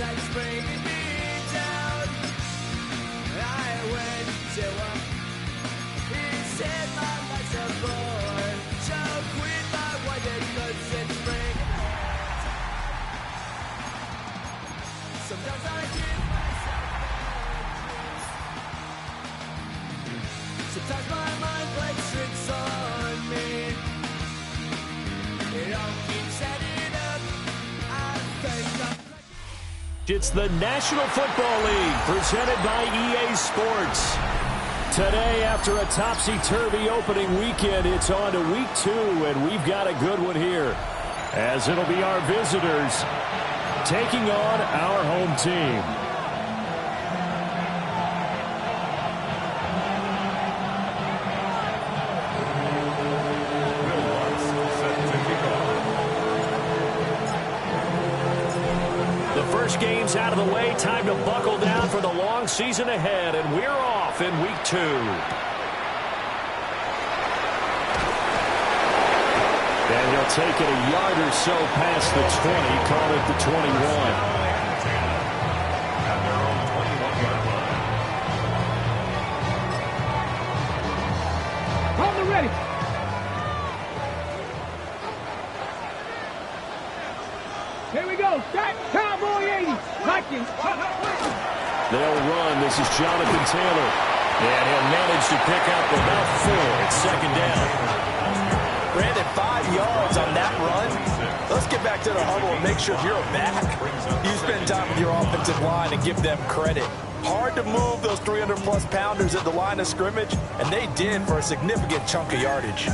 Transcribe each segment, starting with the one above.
that's bringing me down. I went to him. He said my life's a bore. So quit my wife because it's bringing me down. Sometimes I give myself bad. Sometimes my mind plays tricks on me. It all keeps adding up. I think I'm... It's the National Football League presented by EA Sports. Today, after a topsy-turvy opening weekend, it's on to week 2, and we've got a good one here, as it'll be our visitors taking on our home team. Games out of the way, time to buckle down for the long season ahead, and we're off in week 2. And he'll take it a yard or so past the 20, call it the 21. On the ready. Here we go. Start. Cowboy 80. Vikings. They'll run. This is Jonathan Taylor. And he'll manage to pick up about 4. It's second down. Brandon, 5 yards on that run. Let's get back to the huddle and make sure you're back. You spend time with your offensive line and give them credit. Hard to move those 300-plus pounders at the line of scrimmage, and they did for a significant chunk of yardage.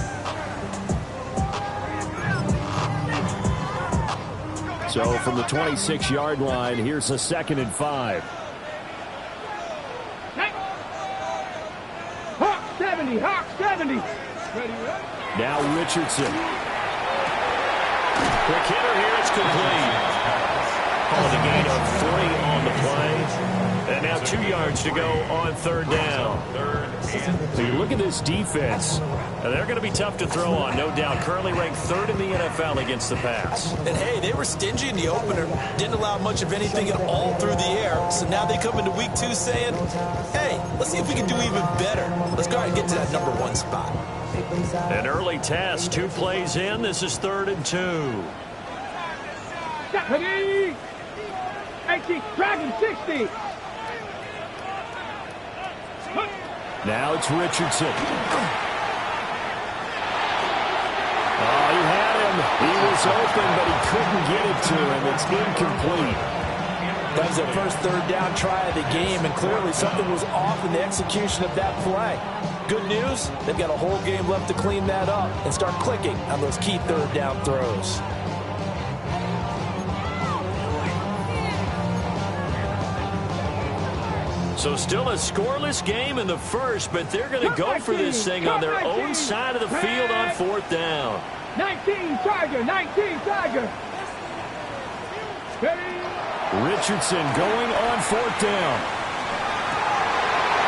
So from the 26-yard line, here's a 2nd and 5. Hawk 70. Hawk 70. Ready, Now Richardson. Quick hitter here. It's complete. Called a gain of 3 on the play. And now 2 yards to go on 3rd down. So you look at this defense. They're going to be tough to throw on, no doubt. Currently ranked 3rd in the NFL against the pass. And, hey, they were stingy in the opener. Didn't allow much of anything at all through the air. So now they come into week 2 saying, hey, let's see if we can do even better. Let's go ahead and get to that number 1 spot. An early test. 2 plays in. This is 3rd and 2. Ready. 80. Dragon 60. Now it's Richardson. Oh, he had him. He was open, but he couldn't get it to him. It's incomplete. That was their first 3rd down try of the game, and clearly something was off in the execution of that play. Good news, they've got a whole game left to clean that up and start clicking on those key 3rd down throws. So still a scoreless game in the first, but they're going to go for this thing on their own side of the field on 4th down. 19 Tiger. 19 Tiger. Richardson going on 4th down.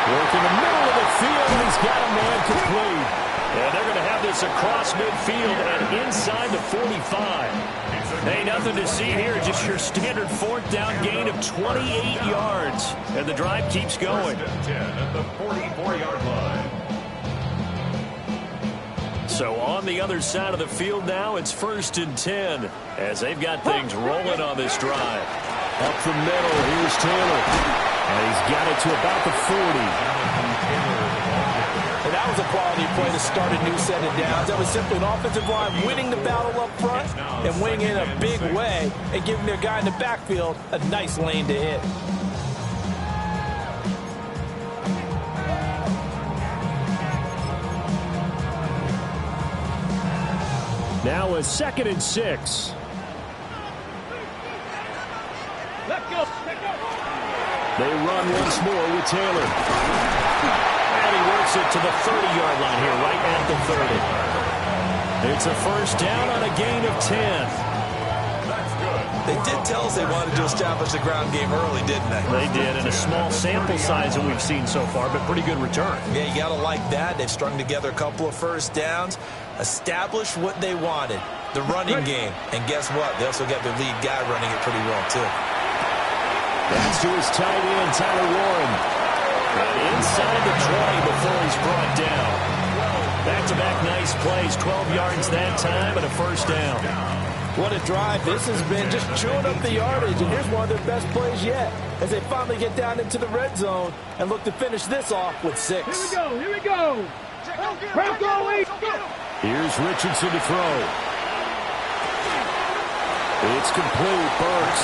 Work in the middle of the field, and he's got a man complete. And they're going to have this across midfield and inside the 45. Hey, nothing to see here, just your standard 4th down gain of 28 yards. And the drive keeps going. 10 at the 44-yard line. So on the other side of the field now, it's 1st and 10 as they've got things rolling on this drive. Up the middle, here's Taylor. And he's got it to about the 40. And that was a quality play to start a new set of downs. That was simply an offensive line winning the battle up front and winning in a big way and giving their guy in the backfield a nice lane to hit. Now a 2nd and 6. Let's go. They run once more with Taylor. And he works it to the 30-yard line here, right at the 30. It's a 1st down on a gain of 10. They did tell us they wanted to establish the ground game early, didn't they? They did, in a small sample size that we've seen so far, but pretty good return. Yeah, you got to like that. They've strung together a couple of 1st downs, established what they wanted, the running game. And guess what? They also got their lead guy running it pretty well, too. That's to his tight end, Tyler Warren. And inside the 20 before he's brought down. Back-to-back nice plays, 12 yards that time and a first down. What a drive this has been, just chewing up the yardage. And here's one of their best plays yet as they finally get down into the red zone and look to finish this off with 6. Here we go. Here's Richardson to throw. It's complete. Burks.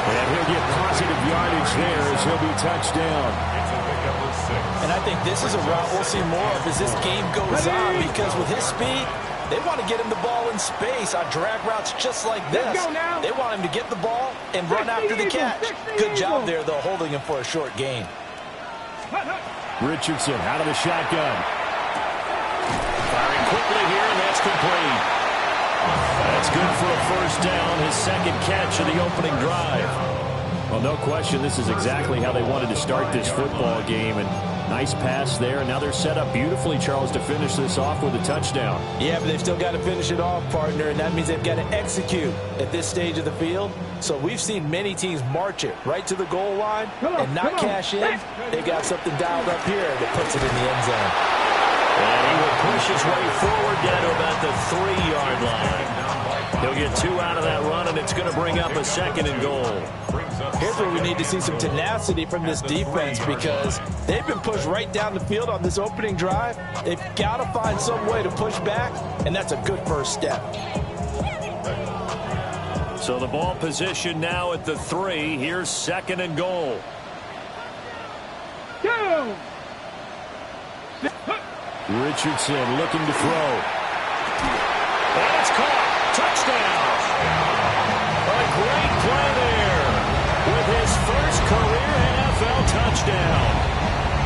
And he'll get positive yardage there as he'll be touched down. And I think this is a route we'll see more of as this game goes on, because with his speed, they want to get him the ball in space on drag routes just like this. They want him to get the ball and run after the catch. Good job there, though, holding him for a short gain. Richardson out of the shotgun. Firing quickly here, and that's complete. That's good for a first down, his second catch of the opening drive. Well, no question, this is exactly how they wanted to start this football game. And nice pass there. And now they're set up beautifully, Charles, to finish this off with a touchdown. Yeah, but they've still got to finish it off, partner, and that means they've got to execute at this stage of the field. So we've seen many teams march it right to the goal line and not cash in. They've got something dialed up here that puts it in the end zone. And he will push his way forward down to about the 3-yard line. He'll get 2 out of that run, and it's going to bring up a second and goal. Here's where we need to see some tenacity from this defense, because they've been pushed right down the field on this opening drive. They've got to find some way to push back, and that's a good first step. So the ball position now at the 3. Here's second and goal. Richardson looking to throw. And it's caught. Touchdown. A great play there with his first career NFL touchdown.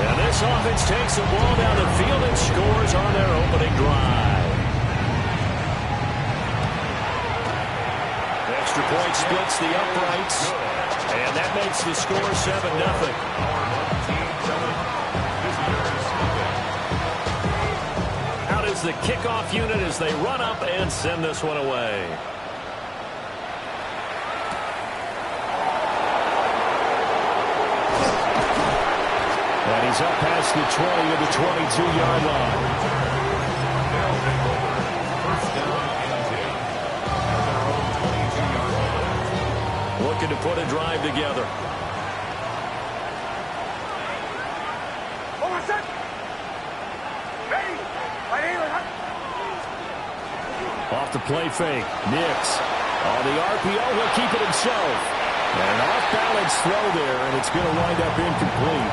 And this offense takes the ball down the field and scores on their opening drive. Extra point splits the uprights. And that makes the score 7-0. The kickoff unit as they run up and send this one away. And he's up past the 20 to the 22-yard line. Looking to put a drive together. Off the play fake. Nix. On the RPO, he'll keep it himself. And an off-balance throw there, and it's going to wind up incomplete.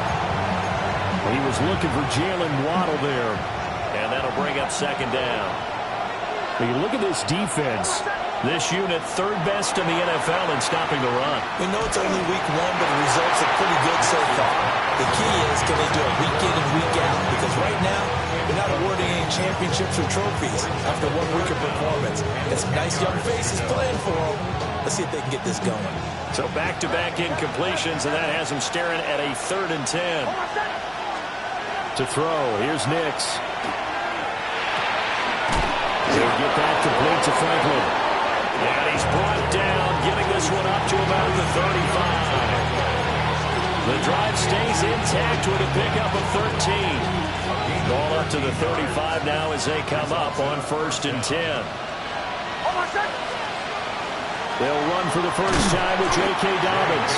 He was looking for Jalen Waddle there. And that'll bring up second down. When you look at this defense, this unit third best in the NFL in stopping the run. We know it's only week 1, but the results are pretty good so far. The key is, can they do it week in and week out? Because right now, they're not awarding any championships or trophies after 1 week of performance. Got some nice young faces playing for them. Let's see if they can get this going. So back-to-back incompletions, and that has them staring at a 3rd and 10. To throw, here's Nix. He'll get that complete to Franklin. And he's brought down, getting this one up to about the 35. The drive stays intact with a pickup of 13. Ball up to the 35 now as they come up on 1st and 10. They'll run for the first time with J.K. Dobbins.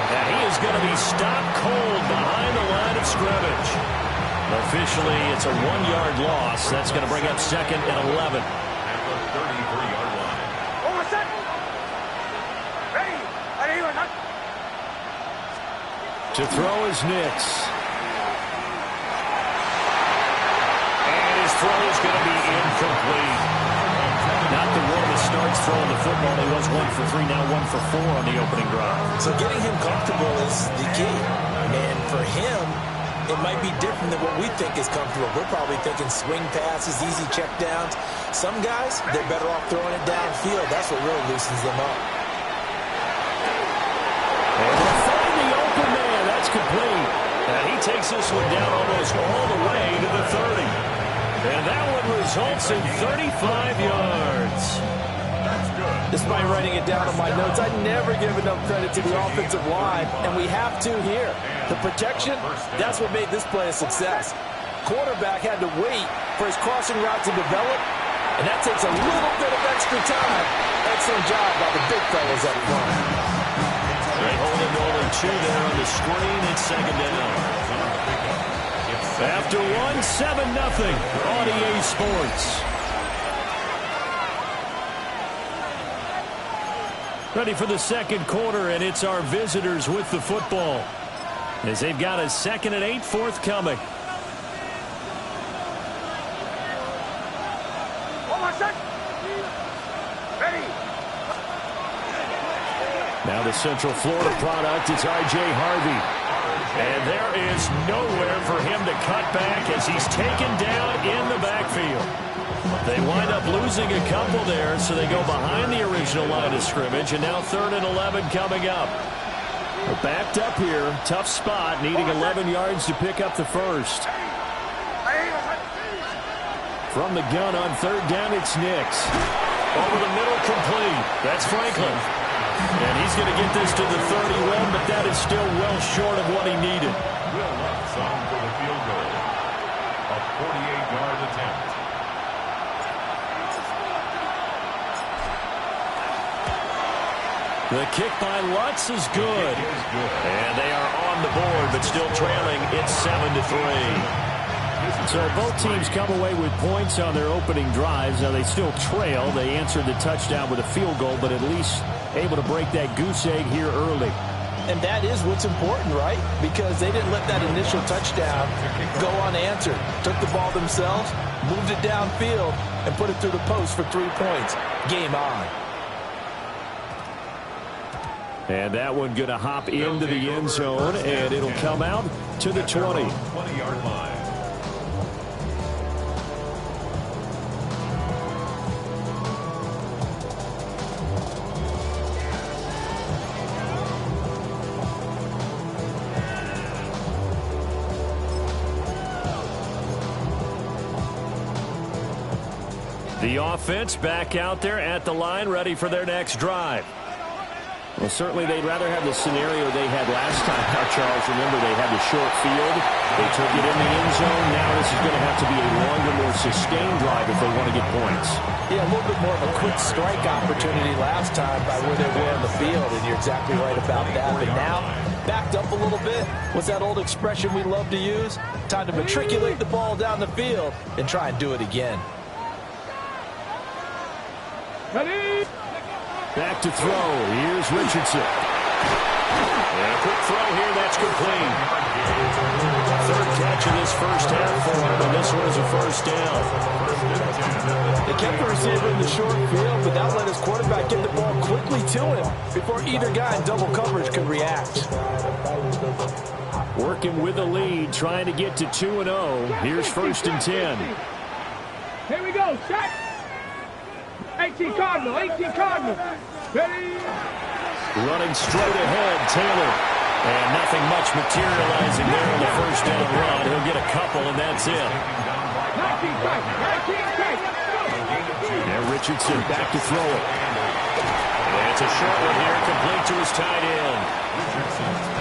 And he is going to be stopped cold behind the line of scrimmage. Officially, it's a 1-yard loss. That's going to bring up 2nd and 11. At the 33-yard line. To throw is Nix. And his throw is going to be incomplete. Not the one that starts throwing the football. He was 1 for 3, now 1 for 4 on the opening drive. So getting him comfortable is the key. And for him, it might be different than what we think is comfortable. We're probably thinking swing passes, easy checkdowns. Some guys, they're better off throwing it downfield. That's what really loosens them up. And they'll find the open man. That's complete. And he takes this one down almost all the way to the 30. And that one results in 35 yards. That's good. Despite writing it down on my notes, I never give enough credit to the offensive line, and we have to here. The protection, that's what made this play a success. Quarterback had to wait for his crossing route to develop, and that takes a little bit of extra time. Excellent job by the big fellas up front. They hold it to only 2 there on the screen. It's second down. After 7-0 on EA Sports. Ready for the second quarter, and it's our visitors with the football as they've got a 2nd and 8 forthcoming. Now the Central Florida product, it's R.J. Harvey. And there is nowhere for him to cut back as he's taken down in the backfield. They wind up losing a couple there, so they go behind the original line of scrimmage, and now 3rd and 11 coming up. They're backed up here, tough spot, needing 11 yards to pick up the first. From the gun on 3rd down, it's Nix. Over the middle, complete. That's Franklin. And he's going to get this to the 31, but that is still well short of what he needed. Will Lutz on for the field goal. A 48-yard attempt. The kick by Lutz is good. And they are on the board, but still trailing. It's 7-3. So both teams come away with points on their opening drives. Now they still trail. They answered the touchdown with a field goal, but at least able to break that goose egg here early. And that is what's important, right? Because they didn't let that initial touchdown go unanswered. Took the ball themselves, moved it downfield, and put it through the post for 3 points. Game on. And that one going to hop into the end zone, and it'll come out to the 20. 20-yard line. The offense back out there at the line, ready for their next drive. Well, certainly they'd rather have the scenario they had last time. Now, Charles, remember they had the short field. They took it in the end zone. Now this is going to have to be a longer, more sustained drive if they want to get points. Yeah, a little bit more of a quick strike opportunity last time by where they were on the field, and you're exactly right about that. But now, backed up a little bit. What's that old expression we love to use? Time to matriculate the ball down the field and try and do it again. Ready? Back to throw. Here's Richardson. And a quick throw here. That's complete. 3rd catch of this first half for him, and this one is a first down. They kept the receiver in the short field, but that let his quarterback get the ball quickly to him before either guy in double coverage could react. Working with a lead, trying to get to 2-0. Here's 1st and 10. Here we go. Set. 18 Cardinal. 18 Cardinal. Ready? Running straight ahead, Taylor. And nothing much materializing there on the first down run. He'll get a couple, and that's it. 19 strike. 19 strike. Now Richardson back to throw it. And it's a short one here, complete to his tight end.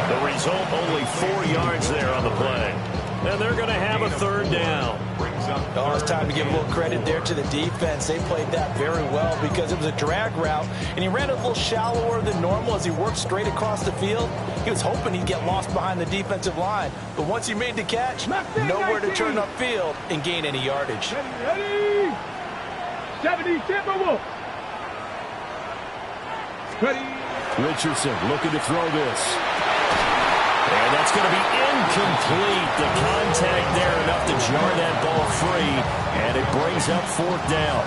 The result, only 4 yards there on the play. And they're going to have a 3rd down. Oh, it's time to give a little credit there to the defense. They played that very well because it was a drag route, and he ran it a little shallower than normal as he worked straight across the field. He was hoping he'd get lost behind the defensive line, but once he made the catch, nowhere to turn upfield and gain any yardage. Ready? 70 Timberwolves. Ready? Richardson looking to throw this. And that's going to be incomplete. The contact there enough to jar that ball free, and it brings up 4th down.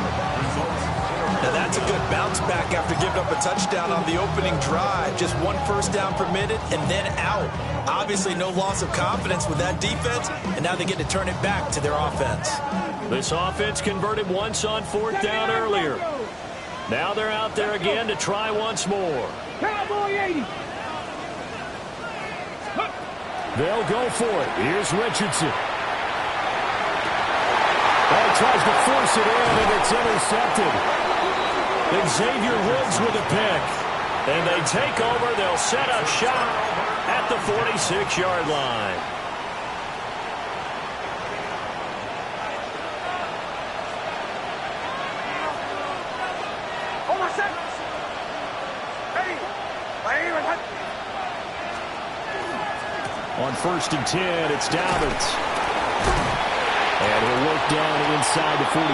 Now that's a good bounce back after giving up a touchdown on the opening drive. Just 1 first down permitted and then out. Obviously no loss of confidence with that defense, and now they get to turn it back to their offense. This offense converted once on 4th down earlier. Now they're out there again to try once more. Cowboy 80. They'll go for it. Here's Richardson. He tries to force it in, and it's intercepted. Xavier Woods with a pick. And they take over. They'll set up shop at the 46-yard line. On 1st and 10, it's Dobbins. And he'll work down inside the 45.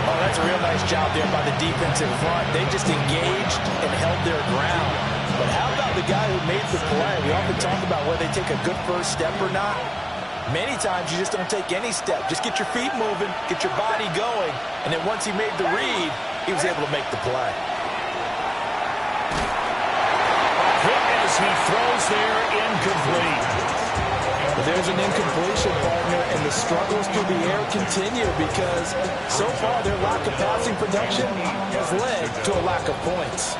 Oh, that's a real nice job there by the defensive front. They just engaged and held their ground. But how about the guy who made the play? We often talk about whether they take a good first step or not. Many times you just don't take any step. Just get your feet moving, get your body going, and then once he made the read, he was able to make the play. Hit as he throws there, incomplete. But there's an incompletion, partner, and the struggles through the air continue because so far their lack of passing production has led to a lack of points.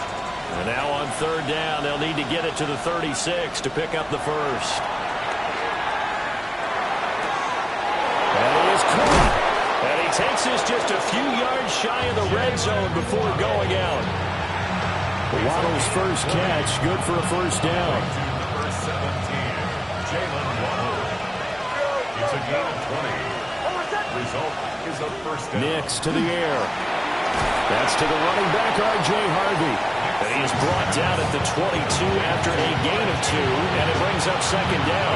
And now on 3rd down, they'll need to get it to the 36 to pick up the first. And he is caught. And he takes this just a few yards shy of the red zone before going out. Waddle's first catch, good for a first down. Number 17, Jalen Waddle. It's a gain of 20. Result is a first down. Nix to the air. That's to the running back, R.J. Harvey. And he is brought down at the 22 after a gain of 2, and it brings up 2nd down.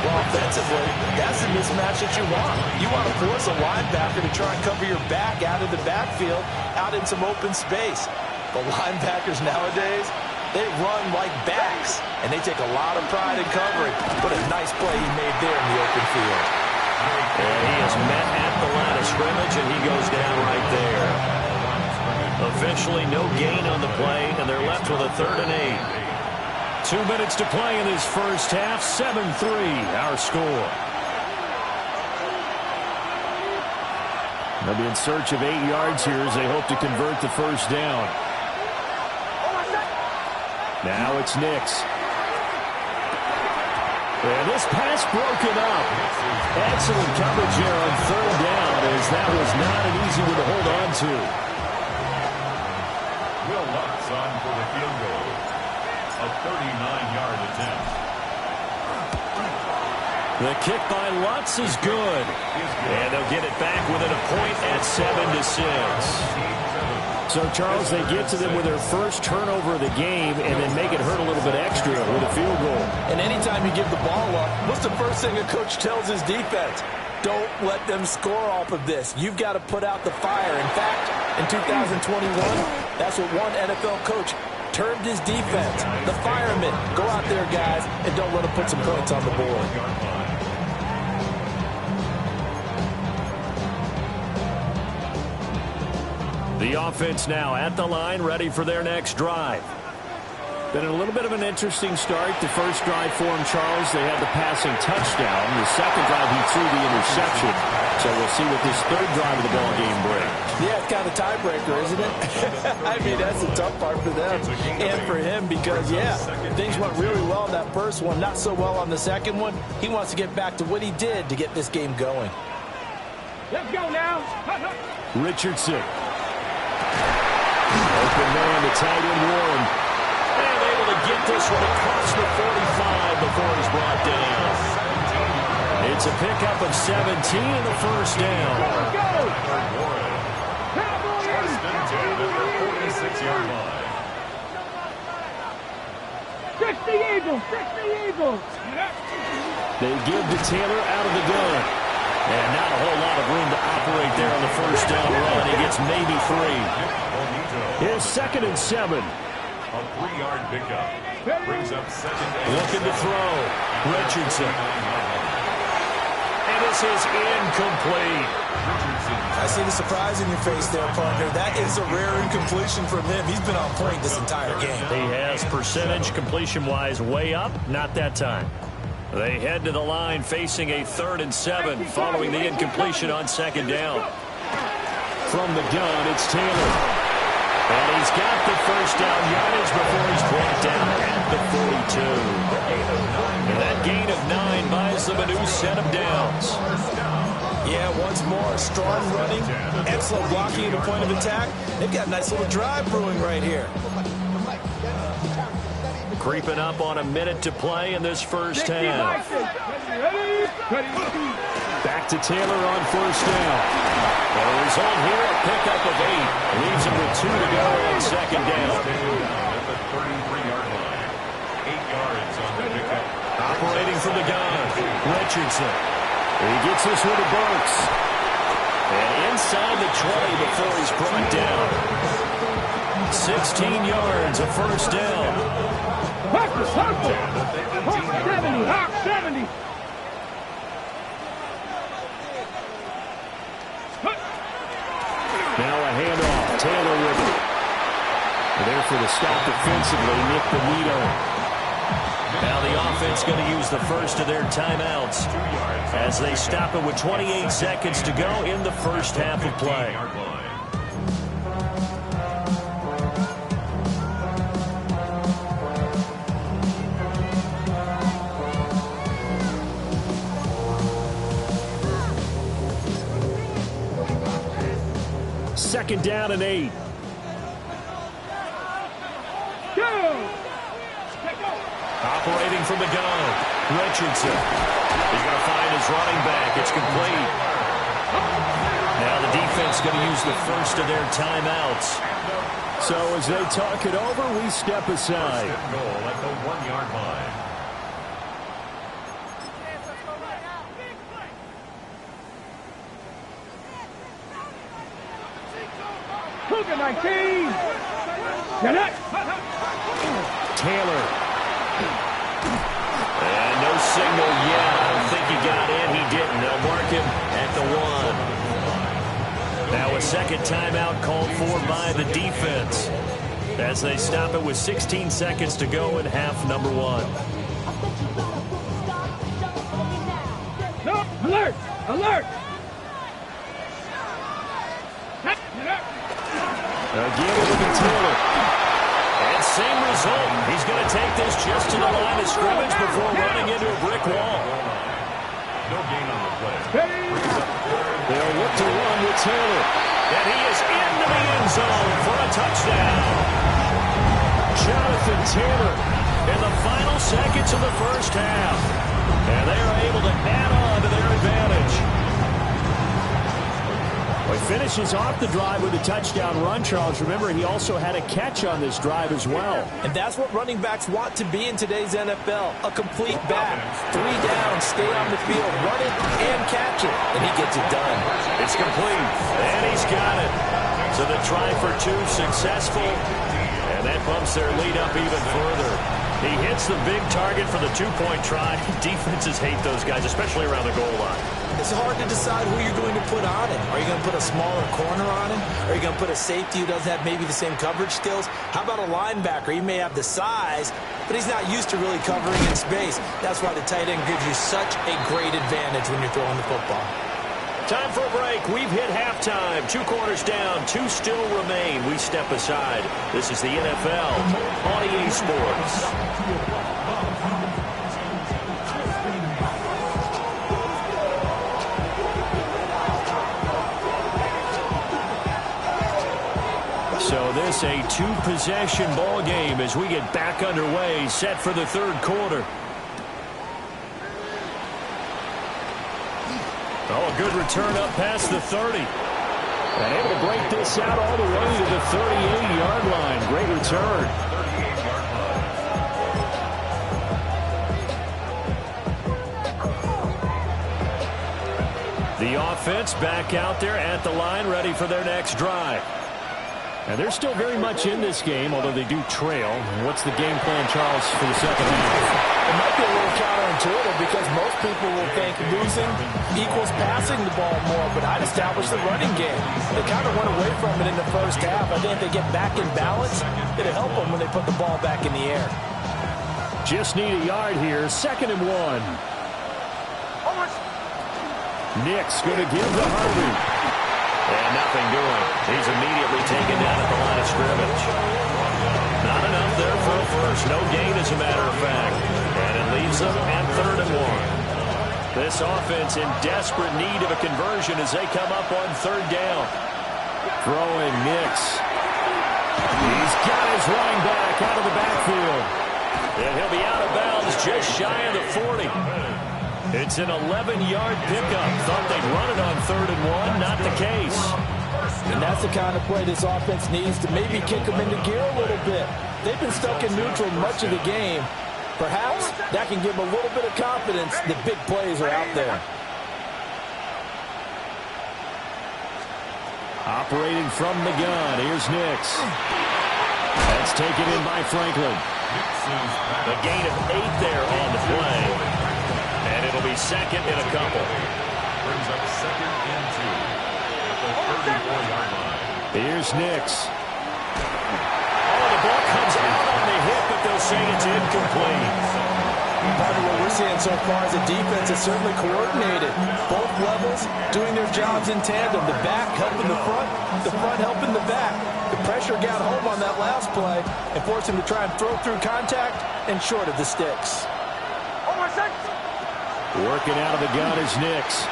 Well, offensively, that's the mismatch that you want. You want to force a linebacker to try and cover your back out of the backfield, out in some open space. The linebackers nowadays, they run like backs, and they take a lot of pride in covering. What a nice play he made there in the open field. And he is met at the line of scrimmage, and he goes down right there. Officially no gain on the play, and they're left with a 3rd and 8. 2 minutes to play in this first half. 7-3 our score. They'll be in search of 8 yards here as they hope to convert the first down. Now it's Nix. And this pass broken up. Excellent coverage here on 3rd down, as that was not an easy one to hold on to. Will Lutz on for the field goal. A 39-yard attempt. The kick by Lutz is good. And they'll get it back within a point at 7-6. So, Charles, they get to them with their first turnover of the game and then make it hurt a little bit extra with a field goal. And anytime you give the ball up, what's the first thing a coach tells his defense? Don't let them score off of this. You've got to put out the fire. In fact, in 2021, that's what one NFL coach termed his defense. The firemen. Go out there, guys, and don't let them put some points on the board. The offense now at the line, ready for their next drive. Been a little bit of an interesting start. The first drive for him, Charles, they had the passing touchdown. The second drive, he threw the interception. So we'll see what this 3rd drive of the ball game brings. Yeah, it's kind of a tiebreaker, isn't it? I mean, that's the tough part for them and for him because, yeah, things went really well in that first one, not so well on the second one. He wants to get back to what he did to get this game going. Let's go now. Richardson. Open man to tight end Warren. And able to get this one across the 45 before he's brought down. It's a pickup of 17 in the first down. Let's go. Warren. First and 10 at the 46-yard line. 60 Eagles. 60 Eagles. They give to Taylor out of the gun. And not a whole lot of room to operate there on the first down run. He gets maybe 3. Here's 2nd and 7. A 3-yard pickup. Brings up 2nd and Looking to throw. Richardson. And this is incomplete. I see the surprise in your face there, partner. That is a rare incompletion from him. He's been on point this entire game. He has percentage completion-wise way up. Not that time. They head to the line facing a 3rd and 7 following the incompletion on 2nd down. From the gun, it's Taylor. And he's got the first down yardage before he's brought down at the 42. And that gain of 9 buys them a new set of downs. Yeah, once more, strong running, excellent blocking at the point of attack. They've got a nice little drive brewing right here. Creeping up on a minute to play in this first half. Back to Taylor on first down. The result here, a pickup of 8. Leaves him with 2 to go on second down. At the 33-yard line. 8 yards on the pickup. Operating from the gun, Richardson. He gets this one to Burks. And inside the 20 before he's brought down. 16 yards, a first down. Hawk 70, Hawk 70. Now a handoff. Taylor with it. There for the stop defensively, Nick Benito. Now the offense going to use the first of their timeouts as they stop it with 28 seconds to go in the first half of play. Second down and 8. Operating from the gun, Richardson. He's going to find his running back. It's complete. Now the defense going to use the first of their timeouts. So as they talk it over, we step aside. First and goal at the 1-yard line. Cougar 19. Get it. Taylor. And no signal yet. I don't think he got in. He didn't. They'll mark him at the 1. Now a second timeout called for by the defense as they stop it with 16 seconds to go in half number 1. No, alert! Alert! Again, it'll be Taylor. And same result. He's going to take this just to the line of scrimmage before running into a brick wall. No gain on the play. They'll look to run with Taylor. And he is into the end zone for a touchdown. Jonathan Taylor in the final seconds of the first half. And they are able to add on to their advantage. Well, he finishes off the drive with a touchdown run, Charles. Remember, he also had a catch on this drive as well. And that's what running backs want to be in today's NFL. A complete back. 3 down, stay on the field, run it, and catch it. And he gets it done. It's complete. And he's got it. So the try for 2 successful. And that bumps their lead up even further. He hits the big target for the 2-point try. Defenses hate those guys, especially around the goal line. It's hard to decide who you're going to put on him. Are you going to put a smaller corner on him? Are you going to put a safety who doesn't have maybe the same coverage skills? How about a linebacker? He may have the size, but he's not used to really covering in space. That's why the tight end gives you such a great advantage when you're throwing the football. Time for a break. We've hit halftime. 2 quarters down. 2 still remain. We step aside. This is the NFL on EA Sports. So this a 2-possession ball game as we get back underway, set for the 3rd quarter. Oh, a good return up past the 30. And able to break this out all the way to the 38-yard line. Great return. The offense back out there at the line, ready for their next drive. And they're still very much in this game, although they do trail. What's the game plan, Charles, for the second half? It might be a little counterintuitive because most people will think losing equals passing the ball more, but I'd establish the running game. They kind of went away from it in the first half. I think if they get back in balance, it'll help them when they put the ball back in the air. Just need a yard here. 2nd and 1. Nick's going to give to Harvey. And nothing doing. He's immediately taken down at the line of scrimmage. Not enough there for a first. No gain, as a matter of fact. And it leaves them at 3rd and 1. This offense in desperate need of a conversion as they come up on third down. Throwing Nix. He's got his running back out of the backfield. And he'll be out of bounds just shy of the 40. It's an 11-yard pickup. Thought they'd run it on 3rd and 1. Not the case. And that's the kind of play this offense needs to maybe kick them into gear a little bit. They've been stuck in neutral much of the game. Perhaps that can give them a little bit of confidence that big plays are out there. Operating from the gun, here's Nix. That's taken in by Franklin. The gain of 8 there on the play. And it'll be second and a couple. Brings up 2nd and 2 at the 34-yard line. Here's Nix. Oh, the ball comes out on the hip, but they'll say it's incomplete. Part of what we're seeing so far is the defense is certainly coordinated. Both levels doing their jobs in tandem. The back helping the front helping the back. The pressure got home on that last play and forced him to try and throw through contact and short of the sticks. Working out of the gun is Nix.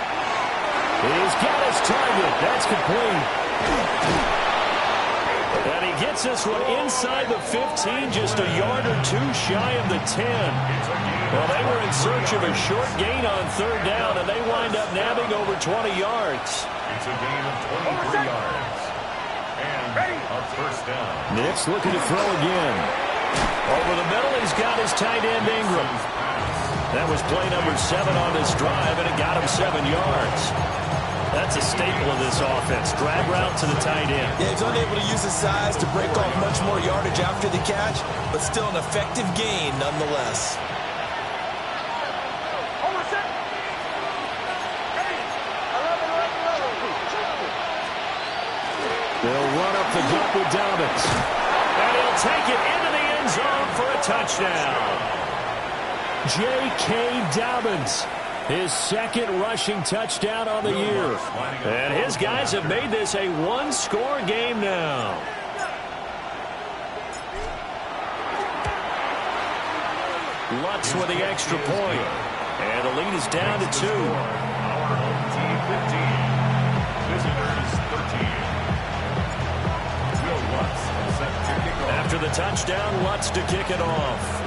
He's got his target. That's complete. And he gets this one inside the 15, just a yard or 2 shy of the 10. Well, they were in search of a short gain on 3rd down, and they wind up nabbing over 20 yards. It's a gain of 23 yards. And a 1st down. Nix looking to throw again. Over the middle, he's got his tight end Ingram. That was play number 7 on this drive, and it got him 7 yards. That's a staple of this offense. Drag route to the tight end. Yeah, he's unable to use his size to break off much more yardage after the catch, but still an effective gain nonetheless. They'll run up the gut with Dobbins. And he'll take it into the end zone for a touchdown. J.K. Dobbins, his 2nd rushing touchdown on the year. And his guys have made this a 1-score game now. Lutz with the extra point. And the lead is down to 2. Our home team 15. Visitors 13. Will Lutz set to kick off. After the touchdown, Lutz to kick it off.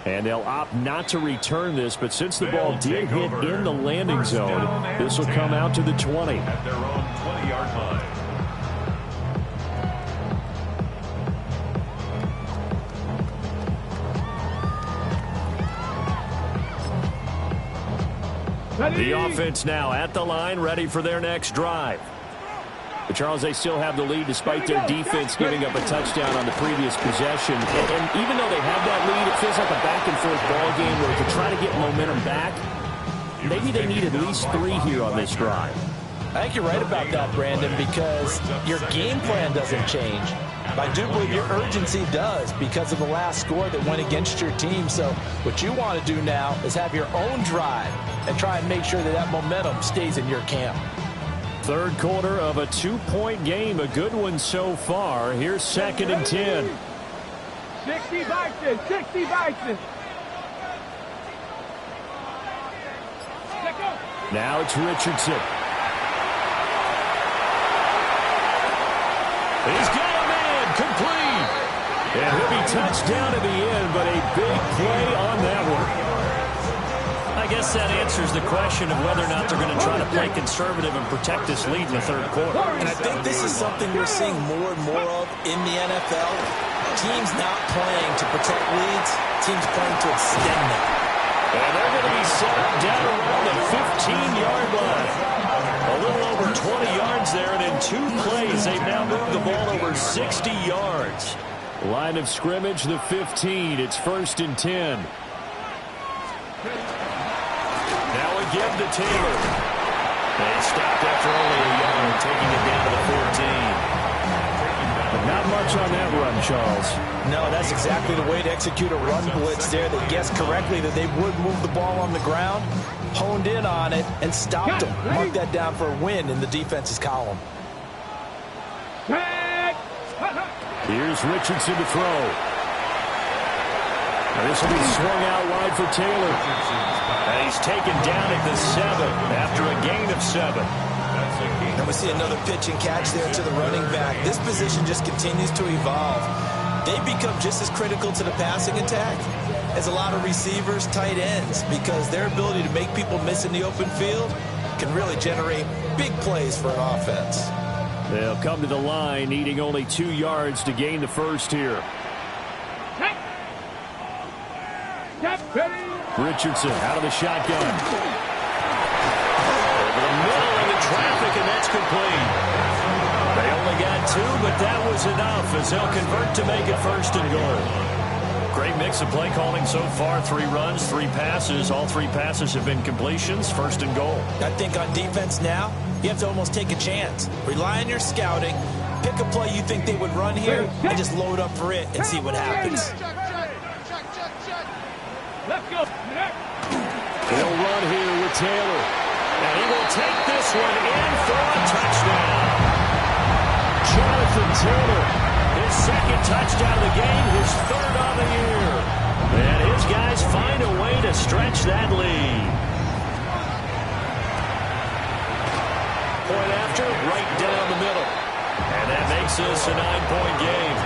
And they'll opt not to return this, but since the ball did hit in the landing zone, this will come out to the 20. At their own 20-yard line. The offense now at the line, ready for their next drive. But Charles, they still have the lead despite their defense giving up a touchdown on the previous possession. And even though they have that lead, it feels like a back-and-forth ball game where to try to get momentum back, maybe they need at least 3 here on this drive. I think you're right about that, Brandon, because your game plan doesn't change. I do believe your urgency does because of the last score that went against your team. So what you want to do now is have your own drive and try and make sure that that momentum stays in your camp. 3rd quarter of a 2-point game, a good one so far. Here's 2nd and 10. 60 Bison, 60 Bison. Now it's Richardson. He's got a man, complete. And he'll be touched down at the end, but a big play on that one. I guess that answers the question of whether or not they're going to try to play conservative and protect this lead in the 3rd quarter. And I think this is something we're seeing more and more of in the NFL. Teams not playing to protect leads, teams playing to extend them. And they're going to be set up down around the 15-yard line. A little over 20 yards there, and in 2 plays, they've now moved the ball over 60 yards. Line of scrimmage, the 15. It's 1st and 10. Now again to Taylor. They stopped after only a yard, taking it down to the 14. But not much on that run, Charles. No, that's exactly the way to execute a run blitz there. They guessed correctly that they would move the ball on the ground, honed in on it, and stopped them. Mark that down for a win in the defense's column. Here's Richardson to throw. And this will be swung out wide for Taylor. And he's taken down at the 7 after a gain of 7. And we see another pitch and catch there to the running back. This position just continues to evolve. They become just as critical to the passing attack as a lot of receivers, tight ends, because their ability to make people miss in the open field can really generate big plays for an offense. They'll come to the line, needing only 2 yards to gain the first here. Richardson out of the shotgun. Over the middle of the traffic, and that's complete. They only got 2, but that was enough as they'll convert to make it 1st and goal. Great mix of play calling so far. 3 runs, 3 passes. All 3 passes have been completions. 1st and goal. I think on defense now, you have to almost take a chance. Rely on your scouting. Pick a play you think they would run here and just load up for it and see what happens. Let's go. He'll run here with Taylor. And he will take this one in for a touchdown. Jonathan Taylor, his 2nd touchdown of the game, his 3rd on the year. And his guys find a way to stretch that lead. Point after, right down the middle. And that makes this a 9-point game.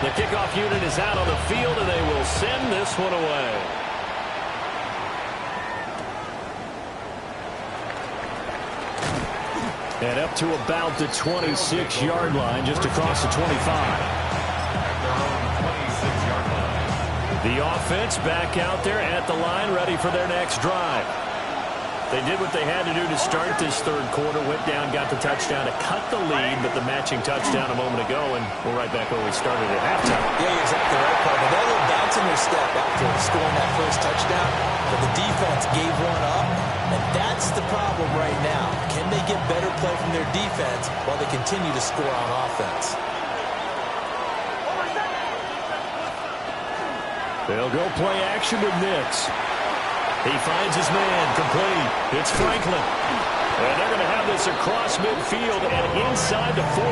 The kickoff unit is out on the field, and they will send this one away. And up to about the 26-yard line, just across the 25. The offense back out there at the line, ready for their next drive. They did what they had to do to start this 3rd quarter, went down, got the touchdown to cut the lead, but the matching touchdown a moment ago, and we're right back where we started at halftime. Yeah, you're exactly right, partner. They had a little bounce in their step after scoring that 1st touchdown, but the defense gave one up, and that's the problem right now. Can they get better play from their defense while they continue to score on offense? They'll go play action with Nix. He finds his man, complete. It's Franklin. And they're going to have this across midfield and inside the 45.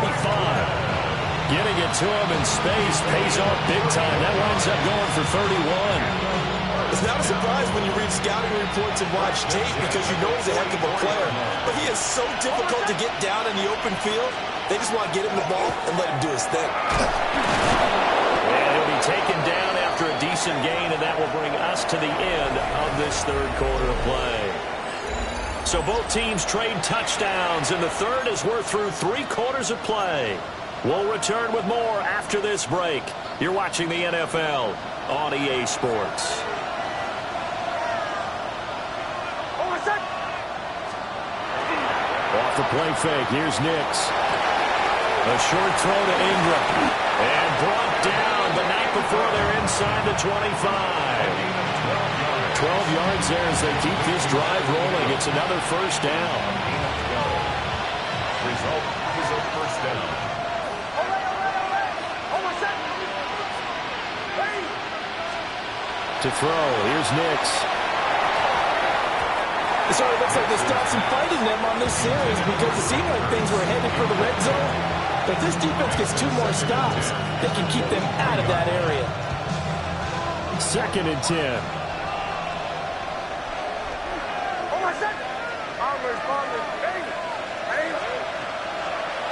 Getting it to him in space pays off big time. That winds up going for 31. It's not a surprise when you read scouting reports and watch tape because you know he's a heck of a player. But he is so difficult to get down in the open field. They just want to get him the ball and let him do his thing. And he'll be taken down after a decent gain, and that will bring us to the end of this 3rd quarter of play. So both teams trade touchdowns, and the 3rd as we're through 3 quarters of play. We'll return with more after this break. You're watching the NFL on EA Sports. Off the play fake, here's Nix. A short throw to Ingram. And brought down, but not before they're inside the 25. 12 yards there as they keep this drive rolling. It's another 1st down. Result is a 1st down. To throw, here's Nix. It sort of looks like they stopped some fighting them on this series because it seemed like things were headed for the red zone. But if this defense gets 2 more stops, they can keep them out of that area. 2nd and 10.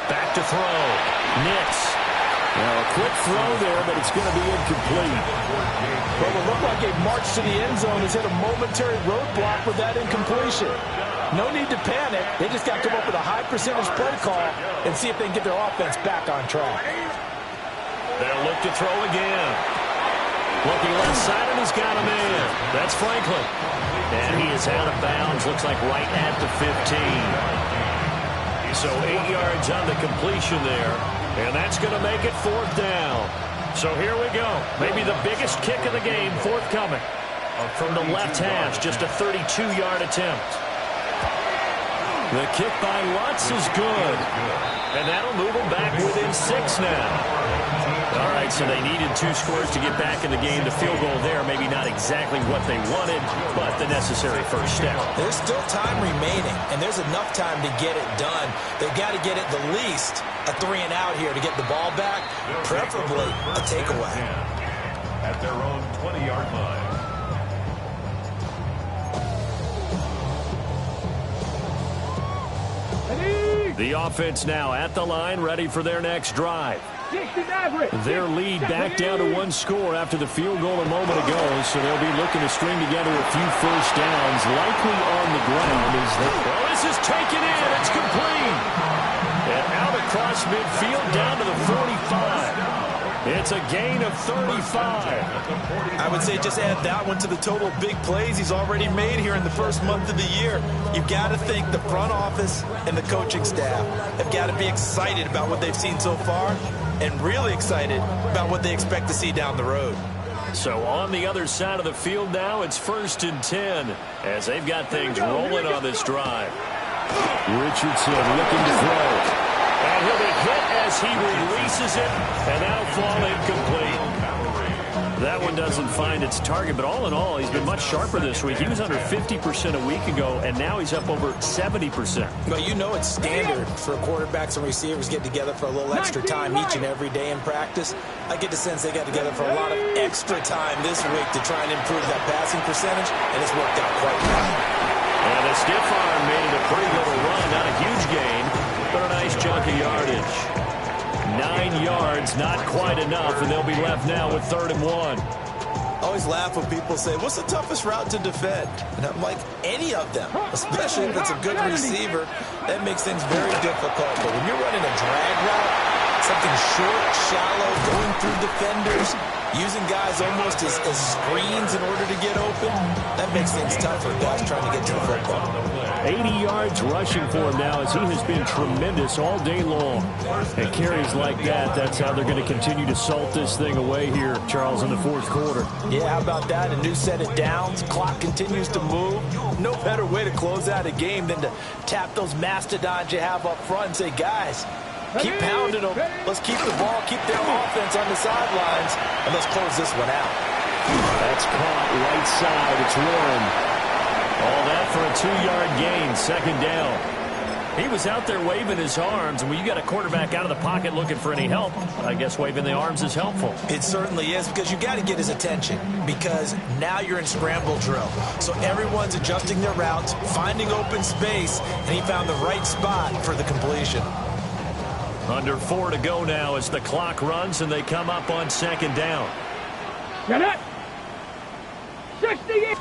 Back to throw. Nix. Now a quick throw there, but it's going to be incomplete. Well, it looked like a march to the end zone has hit a momentary roadblock with that incompletion. No need to panic. They just got to come up with a high percentage play call and see if they can get their offense back on track. They'll look to throw again. Looking left side, and he's got a man. That's Franklin. And he is out of bounds. Looks like right at the 15. So 8 yards on the completion there. And that's going to make it 4th down. So here we go. Maybe the biggest kick of the game forthcoming. From the left hash, just a 32-yard attempt. The kick by Lutz is good. And that'll move him back within 6 now. All right, so they needed 2 scores to get back in the game. The field goal there, maybe not exactly what they wanted, but the necessary first step. There's still time remaining, and there's enough time to get it done. They've got to get at the least a 3-and-out here to get the ball back, preferably a takeaway. At their own 20-yard line. The offense now at the line, ready for their next drive. Their lead back down to 1 score after the field goal a moment ago, so they'll be looking to string together a few first downs, likely on the ground. Well, this is taken in. It's complete. And out across midfield down to the 45. It's a gain of 35. I would say just add that one to the total big plays he's already made here in the first month of the year. You've got to think the front office and the coaching staff have got to be excited about what they've seen so far and really excited about what they expect to see down the road. So on the other side of the field now, it's 1st and 10 as they've got things rolling on this drive. Richardson looking to throw. And he'll be hit as he releases it, and that'll fall incomplete. That one doesn't find its target, but all in all, he's been much sharper this week. He was under 50% a week ago, and now he's up over 70%. Well, you know it's standard for quarterbacks and receivers get together for a little extra time each and every day in practice. I get the sense they got together for a lot of extra time this week to try and improve that passing percentage, and it's worked out quite well. And the stiff arm made it a pretty little run, not a huge gain, but a nice chunk of yardage. 9 yards, not quite enough, and they'll be left now with 3rd and 1. I always laugh when people say, what's the toughest route to defend? And I'm like, any of them, especially if it's a good receiver. That makes things very difficult. But when you're running a drag route, something short, shallow, going through defenders, using guys almost as screens in order to get open, that makes things tough for guys trying to get to the football. 80 yards rushing for him now as he has been tremendous all day long. And carries like that, that's how they're going to continue to salt this thing away here, Charles, in the 4th quarter. Yeah, how about that? A new set of downs. Clock continues to move. No better way to close out a game than to tap those mastodons you have up front and say, guys, keep pounding them. Let's keep the ball, keep their offense on the sidelines, and let's close this one out. That's caught right side. It's Warren. All that for a 2-yard gain, 2nd down. He was out there waving his arms, and when you got a quarterback out of the pocket looking for any help, I guess waving the arms is helpful. It certainly is, because you got to get his attention, because now you're in scramble drill. So everyone's adjusting their routes, finding open space, and he found the right spot for the completion. Under 4 to go now as the clock runs, and they come up on 2nd down. Get it! 68!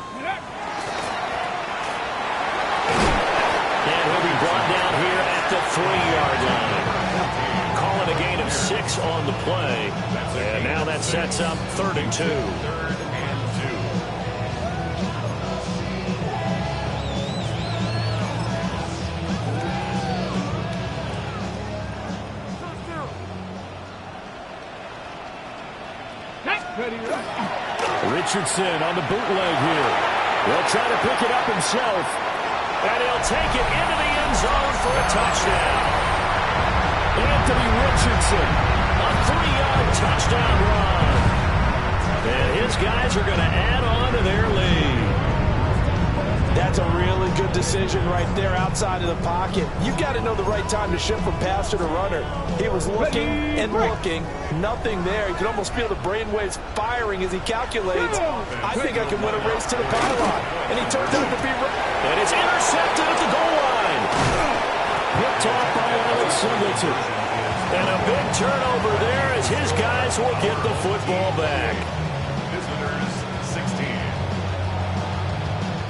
And he'll be brought down here at the 3-yard line. Calling a gain of 6 on the play. And now that sets up 3rd and 2. Richardson on the bootleg here. He'll try to pick it up himself. And he'll take it into the end zone for a touchdown. Anthony Richardson, a 3-yard touchdown run. And his guys are going to add on to their lead. That's a really good decision right there outside of the pocket. You've got to know the right time to shift from passer to runner. He was looking and looking. Nothing there. You can almost feel the brainwaves firing as he calculates. I think I can win a race to the pylon. And he turns out to be right. And it's intercepted at the goal line. Picked off by Alex Singleton. And a big turnover there as his guys will get the football back.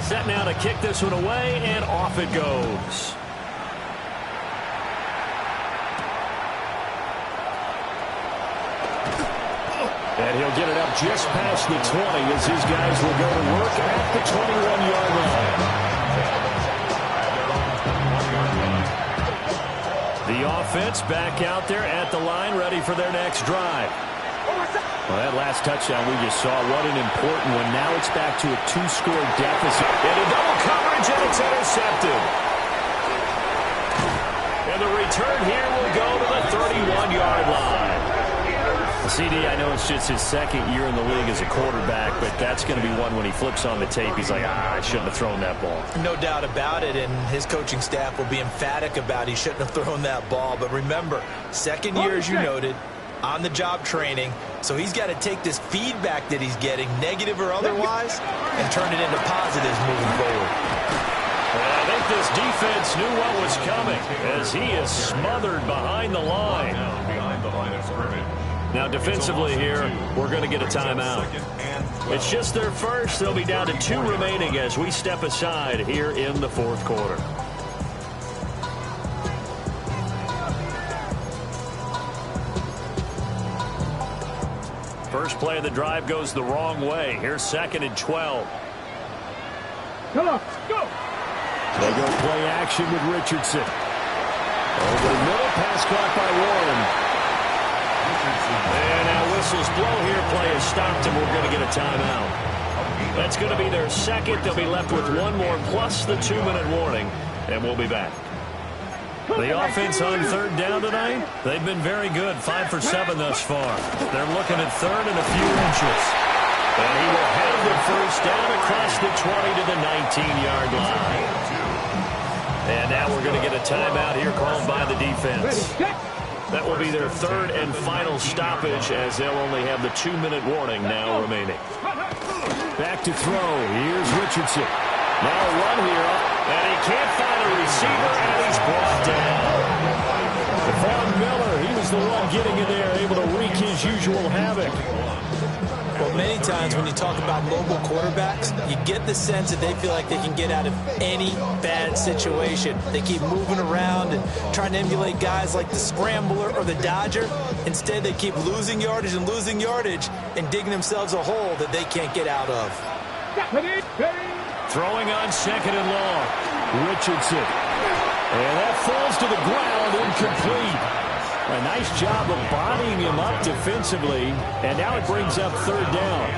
Set now to kick this one away, and off it goes. And he'll get it up just past the 20 as his guys will go to work at the 21-yard line. The offense back out there at the line, ready for their next drive. Well, that last touchdown we just saw, what an important one. Now it's back to a 2-score deficit. Into double coverage, and it's intercepted. And the return here will go to the 31-yard line. CD, I know it's just his second year in the league as a quarterback, but that's going to be one when he flips on the tape, he's like, I shouldn't have thrown that ball. No doubt about it, and his coaching staff will be emphatic about he shouldn't have thrown that ball. But remember, second year, as you noted, on-the-job training, so he's got to take this feedback that he's getting, negative or otherwise, and turn it into positives moving forward. Well, I think this defense knew what was coming as he is smothered behind the line. Behind the line of scrimmage. Now, defensively here, we're going to get a timeout. It's just their first. They'll be down to 2 remaining as we step aside here in the fourth quarter. First play of the drive goes the wrong way. Here's 2nd and 12. Come on, go! They go play action with Richardson. Over the middle, pass caught by Warren. And now whistles blow here. Play has stopped, and we're going to get a timeout. That's going to be their second. They'll be left with 1 more plus the 2-minute warning, and we'll be back. The offense on 3rd down tonight, they've been very good. 5 for 7 thus far. They're looking at 3rd and a few inches. And he will have the first down across the 20 to the 19-yard line. And now we're going to get a timeout here called by the defense. That will be their 3rd and final stoppage as they'll only have the 2-minute warning now remaining. Back to throw. Here's Richardson. Now a run here. And he can't find a receiver, and he's brought down. Von Miller, he was the one getting in there, able to wreak his usual havoc. Well, many times when you talk about mobile quarterbacks, you get the sense that they feel like they can get out of any bad situation. They keep moving around and trying to emulate guys like the Scrambler or the Dodger. Instead, they keep losing yardage and digging themselves a hole that they can't get out of. Throwing on 2nd and long. Richardson. And that falls to the ground, incomplete. A nice job of bodying him up defensively, and now it brings up 3rd down.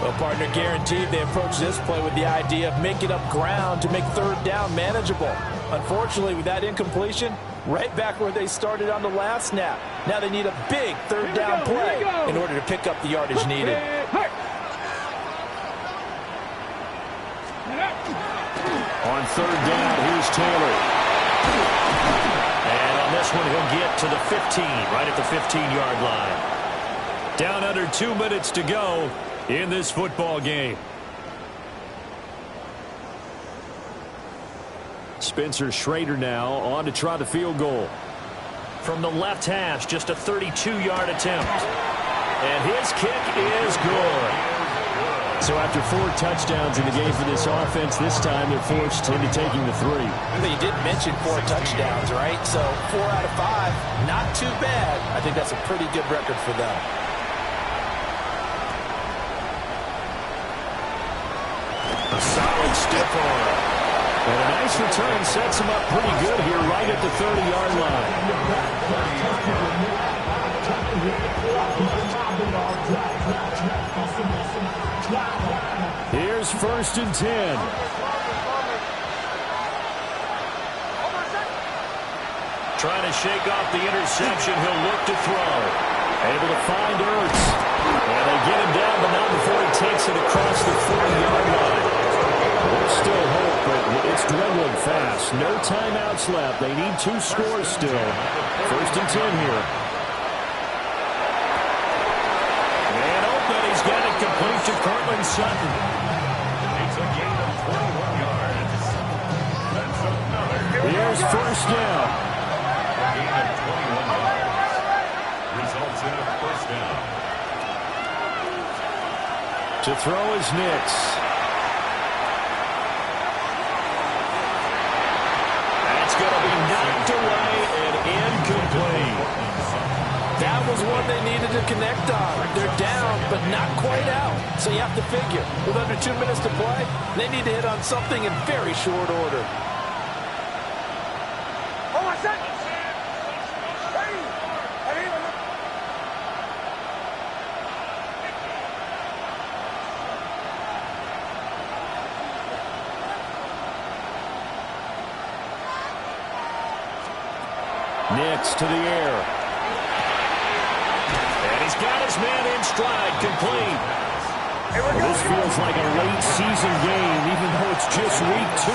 Well, partner, guaranteed they approach this play with the idea of making up ground to make 3rd down manageable. Unfortunately, with that incompletion, right back where they started on the last snap. Now they need a big 3rd down play in order to pick up the yardage needed. On 3rd down, here's Taylor. And on this one, he'll get to the 15, right at the 15-yard line. Down under 2 minutes to go in this football game. Spencer Schrader now on to try the field goal. From the left hash, just a 32-yard attempt. And his kick is good. So after 4 touchdowns in the game for this offense, this time they're forced into taking the 3. But you did mention 4 touchdowns, right? So 4 out of 5, not too bad. I think that's a pretty good record for them. A solid stiff arm. And a nice return sets him up pretty good here right at the 30-yard line. Here's 1st and 10. Trying to shake off the interception. He'll look to throw. Able to find Ertz. And they get him down, but not before he takes it across the 40-yard line. There's still hope, but it's dwindling fast. No timeouts left. They need 2 scores still. 1st and 10 here. And open. He's got it complete to Cortland Sutton. It's a gain of 21 yards. That's another. Here's 1st down. A gain of 21 yards. Results in a 1st down. To throw is Nix. That's going to be knocked away and incomplete. That was one they needed to connect on. They're down, but not quite out. So you have to figure, with under 2 minutes to play, they need to hit on something in very short order. Nix to the air. got his man in stride, complete. This feels like a late season game, even though it's just week 2.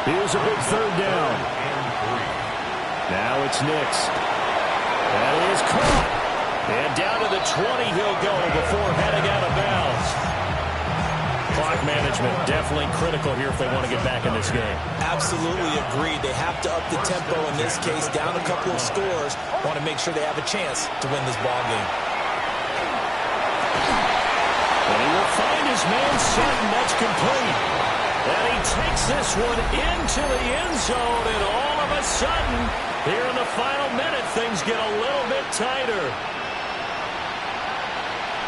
Here's a big third down. Now it's Nix. That is caught. And down to the 20 he'll go before heading out of bounds. Clock management definitely critical here if they want to get back in this game. Absolutely agreed. They have to up the tempo in this case, down a couple of scores. Want to make sure they have a chance to win this ball game. And he will find his man Sutton. That's complete. And he takes this one into the end zone, and all of a sudden, here in the final minute, things get a little bit tighter.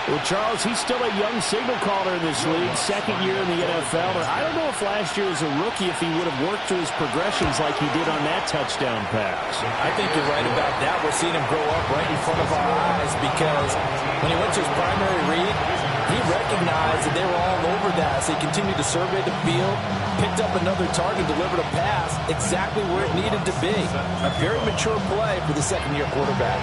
Well, Charles, he's still a young signal caller in this league, second year in the NFL. And I don't know if last year as a rookie, if he would have worked through his progressions like he did on that touchdown pass. I think you're right about that. We're seeing him grow up right in front of our eyes because when he went to his primary read, he recognized that they were all over that. So he continued to survey the field, picked up another target, delivered a pass exactly where it needed to be. A very mature play for the second-year quarterback.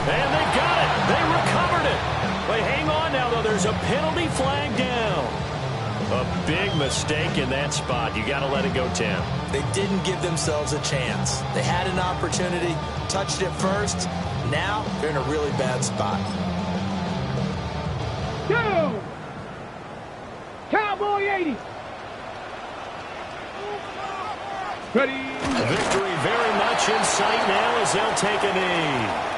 And they got it. They recovered it. But hang on now, though. There's a penalty flag down. A big mistake in that spot. You got to let it go, Tim. They didn't give themselves a chance. They had an opportunity, touched it first. Now they're in a really bad spot. Go! Cowboy 80. Ready. Victory very much in sight now as they'll take a knee.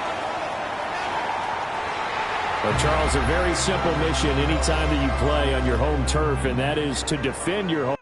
Well, Charles, a very simple mission anytime that you play on your home turf, and that is to defend your home.